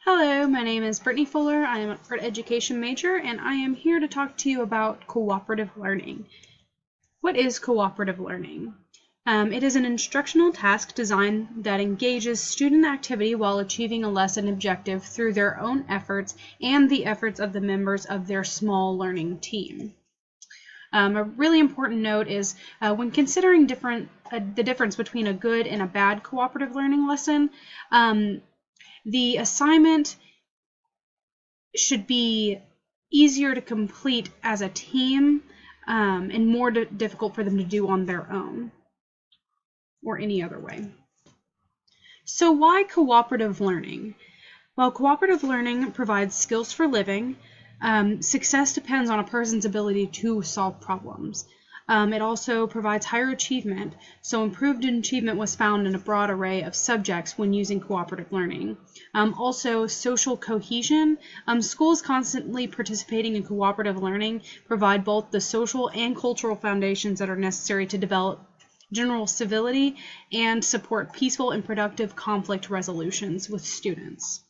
Hello, my name is Brittany Fuller. I am an art education major, and I am here to talk to you about cooperative learning. What is cooperative learning? It is an instructional task design that engages student activity while achieving a lesson objective through their own efforts and the efforts of the members of their small learning team. A really important note is when considering the difference between a good and a bad cooperative learning lesson, the assignment should be easier to complete as a team and more difficult for them to do on their own or any other way. So why cooperative learning? Well, cooperative learning provides skills for living. Success depends on a person's ability to solve problems. It also provides higher achievement, so improved achievement was found in a broad array of subjects when using cooperative learning. Also, social cohesion. Schools constantly participating in cooperative learning provide both the social and cultural foundations that are necessary to develop general civility and support peaceful and productive conflict resolutions with students.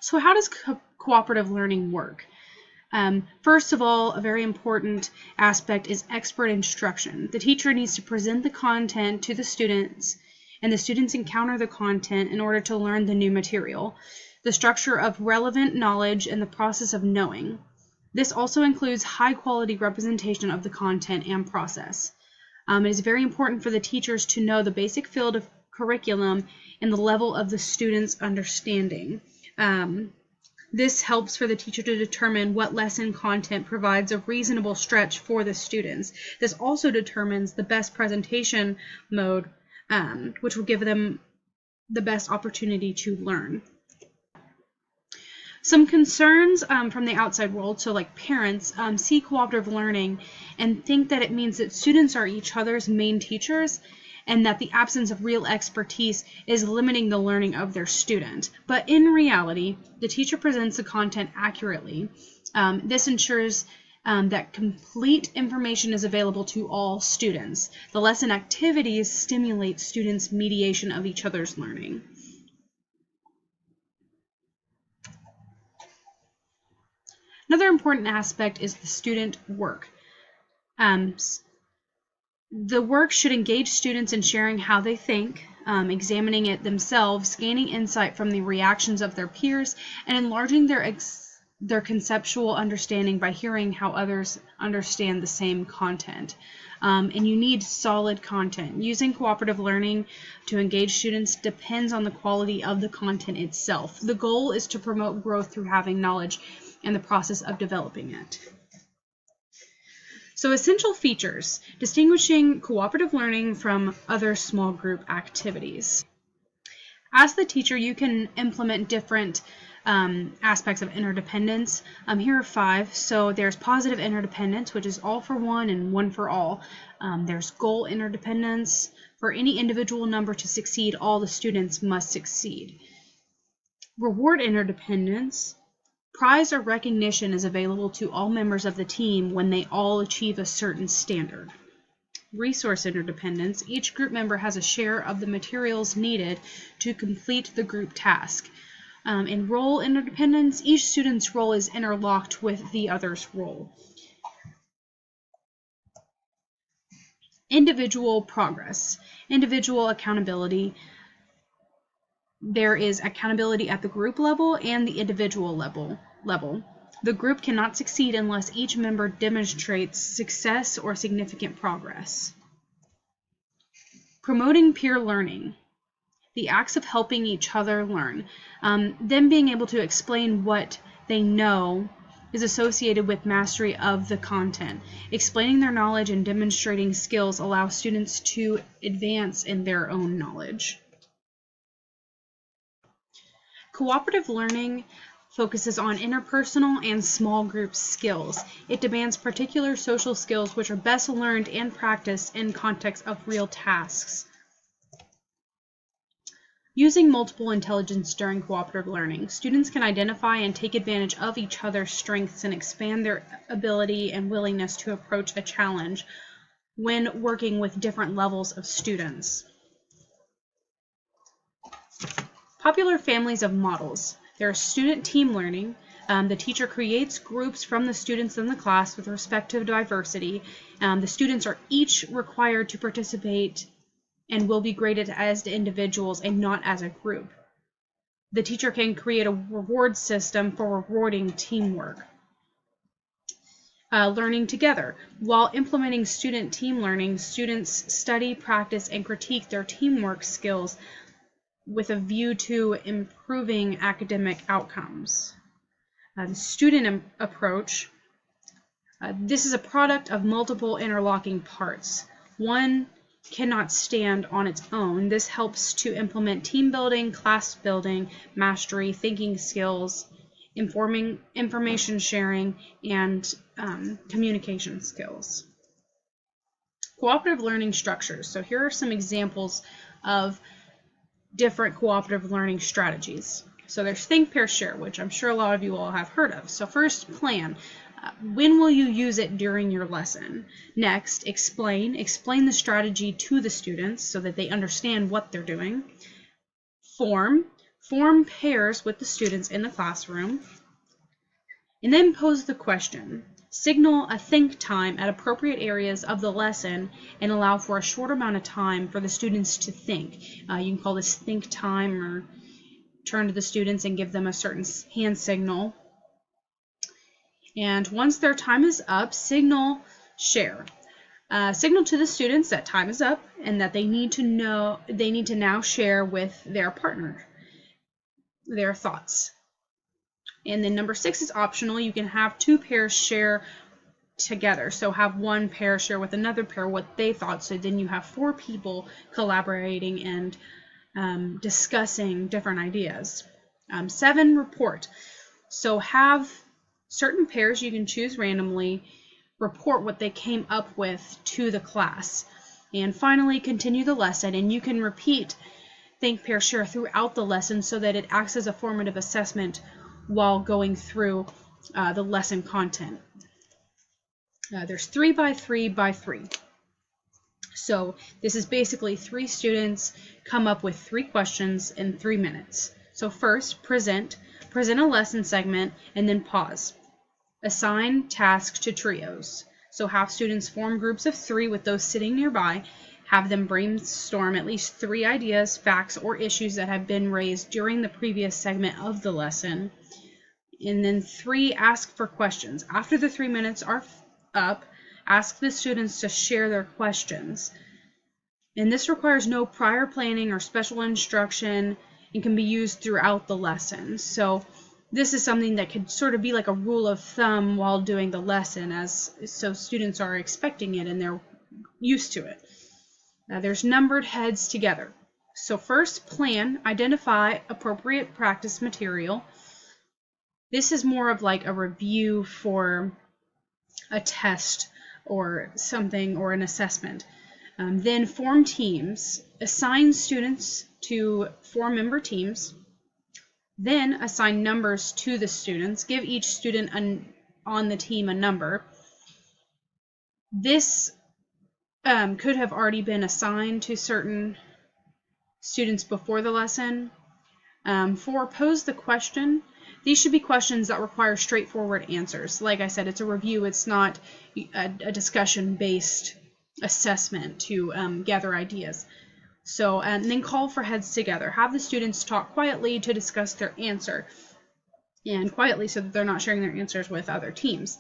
So how does cooperative learning work? First of all, a very important aspect is expert instruction. The teacher needs to present the content to the students, and the students encounter the content in order to learn the new material, the structure of relevant knowledge, and the process of knowing. This also includes high-quality representation of the content and process. It is very important for the teachers to know the basic field of curriculum and the level of the students' understanding. This helps for the teacher to determine what lesson content provides a reasonable stretch for the students. This also determines the best presentation mode, which will give them the best opportunity to learn. Some concerns from the outside world, so like parents, see cooperative learning and think that it means that students are each other's main teachers, and that the absence of real expertise is limiting the learning of their student. But in reality, the teacher presents the content accurately. This ensures that complete information is available to all students. The lesson activities stimulate students' mediation of each other's learning. Another important aspect is the student work. The work should engage students in sharing how they think, examining it themselves, gaining insight from the reactions of their peers, and enlarging their conceptual understanding by hearing how others understand the same content. And you need solid content. Using cooperative learning to engage students depends on the quality of the content itself. The goal is to promote growth through having knowledge and the process of developing it. So essential features, distinguishing cooperative learning from other small group activities. As the teacher, you can implement different aspects of interdependence. Here are 5. So there's positive interdependence, which is all for one and one for all. There's goal interdependence. For any individual number to succeed, all the students must succeed. Reward interdependence. Prize or recognition is available to all members of the team when they all achieve a certain standard. Resource interdependence. Each group member has a share of the materials needed to complete the group task. In role interdependence, each student's role is interlocked with the other's role. Individual progress. Individual accountability. There is accountability at the group level and the individual level. The group cannot succeed unless each member demonstrates success or significant progress. Promoting peer learning. The acts of helping each other learn. Them being able to explain what they know is associated with mastery of the content. Explaining their knowledge and demonstrating skills allow students to advance in their own knowledge. Cooperative learning focuses on interpersonal and small group skills. It demands particular social skills which are best learned and practiced in context of real tasks. Using multiple intelligence during cooperative learning, students can identify and take advantage of each other's strengths and expand their ability and willingness to approach a challenge when working with different levels of students. Popular families of models. There's student team learning. The teacher creates groups from the students in the class with respect to diversity. The students are each required to participate and will be graded as individuals and not as a group. The teacher can create a reward system for rewarding teamwork. Learning together. While implementing student team learning, students study, practice, and critique their teamwork skills with a view to improving academic outcomes. The student approach. This is a product of multiple interlocking parts. One cannot stand on its own. This helps to implement team building, class building, mastery, thinking skills, information sharing, and communication skills. Cooperative learning structures. So here are some examples of different cooperative learning strategies. So there's think, pair, share, which I'm sure a lot of you all have heard of. So first, plan. When will you use it during your lesson? Next, explain. Explain the strategy to the students so that they understand what they're doing. Form. Form pairs with the students in the classroom. And then pose the question. Signal a think time at appropriate areas of the lesson and allow for a short amount of time for the students to think. You can call this think time, or turn to the students and give them a certain hand signal. And once their time is up, signal share. Signal to the students that time is up and that they need to now share with their partner their thoughts. And then number 6 is optional. You can have 2 pairs share together. So have one pair share with another pair what they thought. So then you have 4 people collaborating and discussing different ideas. 7, report. So have certain pairs you can choose randomly report what they came up with to the class. And finally, continue the lesson, and you can repeat think, pair, share throughout the lesson so that it acts as a formative assessment while going through the lesson content. There's 3 by 3 by 3. So this is basically 3 students come up with 3 questions in 3 minutes. So first, present a lesson segment, and then pause. Assign tasks to trios. So have students form groups of 3 with those sitting nearby. Have them brainstorm at least 3 ideas, facts, or issues that have been raised during the previous segment of the lesson. And then 3, ask for questions. After the 3 minutes are up, ask the students to share their questions. And this requires no prior planning or special instruction and can be used throughout the lesson. So this is something that could sort of be like a rule of thumb while doing the lesson, so students are expecting it and they're used to it. There's numbered heads together. So first, plan, identify appropriate practice material. This is more of like a review for a test or something, or an assessment. Then form teams. Assign students to 4-member teams. Then assign numbers to the students. Give each student on the team a number. This could have already been assigned to certain students before the lesson. 4, pose the question. These should be questions that require straightforward answers. Like I said, it's a review. It's not a discussion-based assessment to gather ideas. So, and then call for heads together. Have the students talk quietly to discuss their answer, and quietly so that they're not sharing their answers with other teams.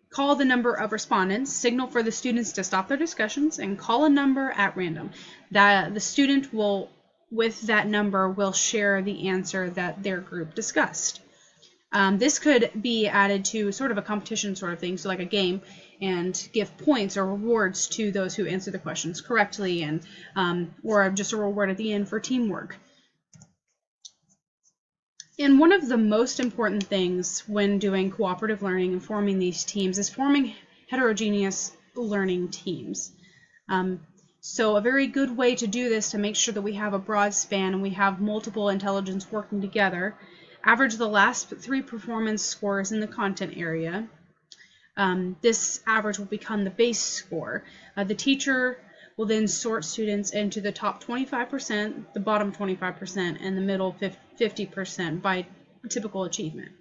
Call the number of respondents. Signal for the students to stop their discussions, and call a number at random. That the student will, with that number, will share the answer that their group discussed. This could be added to sort of a competition sort of thing, so like a game, and give points or rewards to those who answer the questions correctly, and or just a reward at the end for teamwork. And one of the most important things when doing cooperative learning and forming these teams is forming heterogeneous learning teams. So a very good way to do this, to make sure that we have a broad span and we have multiple intelligence working together, average the last 3 performance scores in the content area. This average will become the base score. The teacher will then sort students into the top 25%, the bottom 25%, and the middle 50% by typical achievement.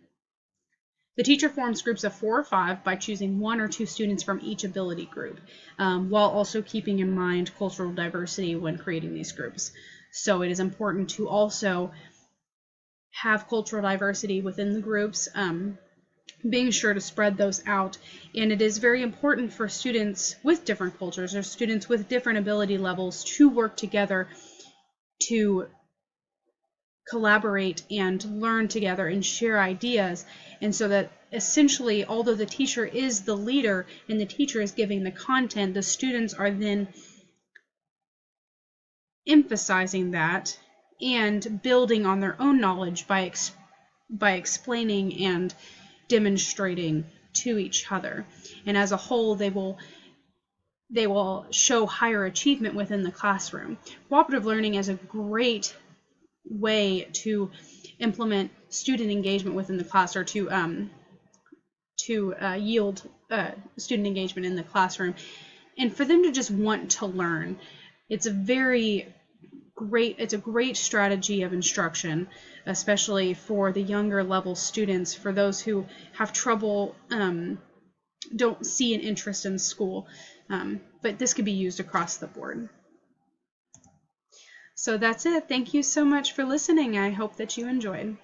The teacher forms groups of 4 or 5 by choosing 1 or 2 students from each ability group, while also keeping in mind cultural diversity when creating these groups. So it is important to also have cultural diversity within the groups, being sure to spread those out. And it is very important for students with different cultures or students with different ability levels to work together to collaborate and learn together and share ideas. And so that essentially, although the teacher is the leader and the teacher is giving the content, the students are then emphasizing that and building on their own knowledge by explaining and demonstrating to each other. And as a whole, they will show higher achievement within the classroom. Cooperative learning is a great way to implement student engagement within the class, or to yield student engagement in the classroom, and for them to just want to learn. It's a great strategy of instruction, especially for the younger level students, for those who have trouble, don't see an interest in school, but this could be used across the board. So that's it. Thank you so much for listening. I hope that you enjoyed.